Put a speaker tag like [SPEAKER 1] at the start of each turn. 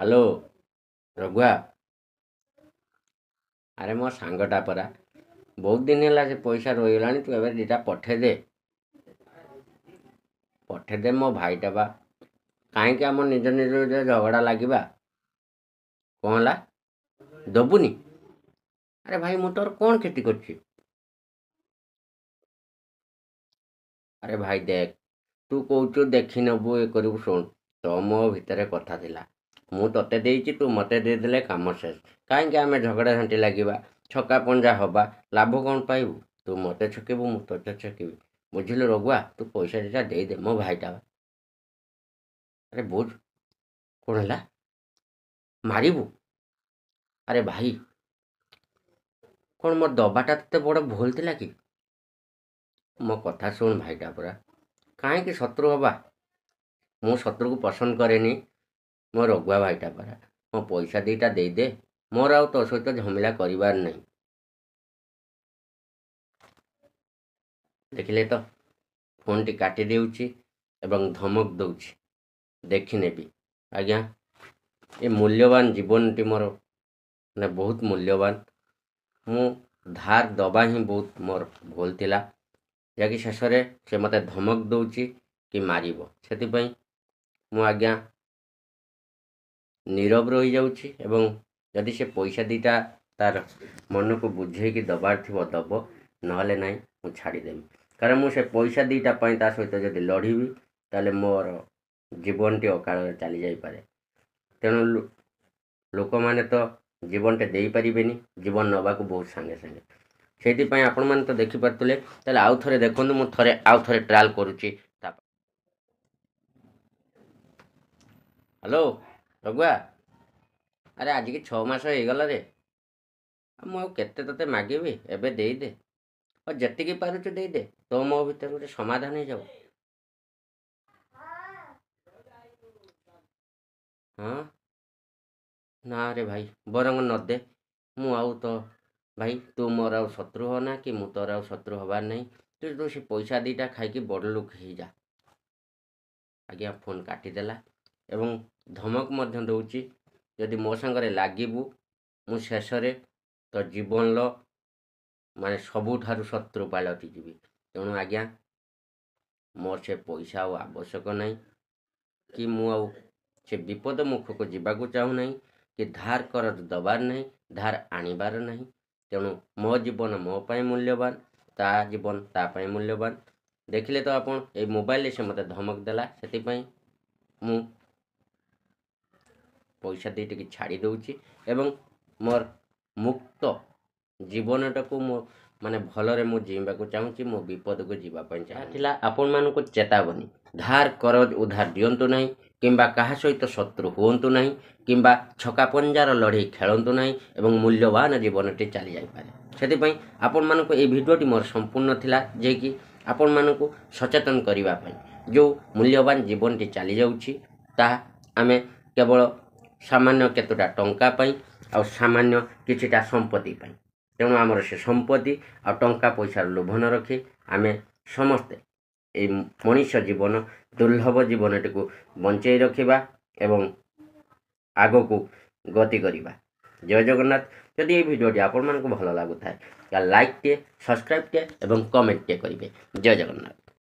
[SPEAKER 1] Hello रघुआ। अरे मो सांगटा परा बहुत दिन है से पैसा रहीगला तू एवं दीटा पठेदे मो भाईटा बा कहीं आम निज निज झगड़ा लगे कौन है दबुनी। अरे भाई मु तोर कौन क्षति कर। अरे भाई देख तू कौचु देखी नबू ये करू शुण तो मो भितर कथा थिला मु तते देइछि तू मते दे देले काम शेष कहीं आम झगड़ा झांटी लगे छका पंजा हवा लाभ कौन पाइबू तू मते छकेबू मु तते छकेबी बुझिलु रघुआ तू पैसा दीटा दे दे मो भाईटा। अरे बुझ कौन है मारिबू। अरे भाई कौन मोर दबाटा ते बड़ भूल थिला कि मो कथा शुण भाईटा पूरा कहीं शत्रु हवा मु शत्रु को पसंद करेनी मो रघुआ भाईटा परा मो पैसा दीटा दे दे मोर आउ तो सहित झमेला करिवार नहीं। देखिले तो फोन टी काटी देउछि एवं धमक दउछि देखि नेबी। आज्ञा ये मूल्यवान जीवन टी मोर ने बहुत मूल्यवान मु धार दबा ही बहुत मोर भूल थिला जाकि शेष से मते धमक दउछि कि मारिबो सेति मु आज्ञा नीरव रही जाउछि एवं यदि से पैसा दीटा तार मन को बुझे कि दबार थी दब नहले नहीं मु छाड़देवी कारण मु से पैसा दीटा पाई ता सहित जदि लड़ीबी ताले मोर जीवन टी अकाल चली जाई पारे तेणु लोक माने तो जीवन टे दे पारिबेनी जीवन नबा को बहुत संगे संगे सेति आपण माने तो देखि पारतले ताले आउ थरे देखंतु मु थरे आउ थरे ट्रायल करूची। हेलो रघुआ। अरे आज की 6 मास हो गला रे मु केते तते मागिबी एबे दे दे और जति पारुछु दे दे तो मो भीतर गोटे समाधान हो जाऊ। हाँ ना रे भाई बरंग न दे मु आउ तो भाई तू मोर आउ शत्रु हो ना कि मु तोर आउ शत्रु हबार नहीं तू से पैसा दीटा खाई बड़ लोक ही जा। आज्ञा फोन काटिदेला एवं धमक मध्य दउछि यदि मो संगरे लागिबू मु शेष तो जीवन लो माने सबुठारु शत्रु पालटी जीवी तेणु आज्ञा मोर से पैसा आउ आवश्यक नहीं कि मु आउ से विपद मुख को जीवाकू चाहू नहीं कि धार कर दबार नहीं धार आनिबार नहीं तेणु मो जीवन मो पाई मूल्यवान ता जीवन ता पाई मूल्यवान। देखिले तो आपण ए मोबाइल से मते धमक देला सेति पई मु पैसा दीटे कि छाड़ी दउछि एवं मोर मुक्त जीवनटा को मो माने भलरे मु जीवाकू चाहूँगी मो विपद को जीवा पई चाहथिला आपण मानको चेतावनी धार करज उधार दियंतु नहीं किंबा कहा सहित शत्रु हुंतु नहीं किंबा छका पंजार लड़े खेलंतु नहीं एवं मूल्यवान जीवनटी चली जाई पारे सेति पई आपण मानको ए वीडियोटी मोर संपूर्ण थिला जे कि आपण मानको सचेतन करिवा पई जो मूल्यवान जीवनटी चली जाउछि ता आमे केवल सामान्य केतुटा टंका पाई आ सामान्य किछिटा संपत्ति पाई तेणु आमर से संपत्ति आ टंका पैसा लोभ न रखी आमे समस्ते ए मनुष्य जीवन दुर्लभ जीवनटी को बंचाई रखिबा एवं आगो को गति करिबा। जय जगन्नाथ। यदि ये वीडियोटी आपण मानको भल लागुथाय लाइक टे सब्सक्राइब टे एवं कमेंट टे करिवे। जय जगन्नाथ।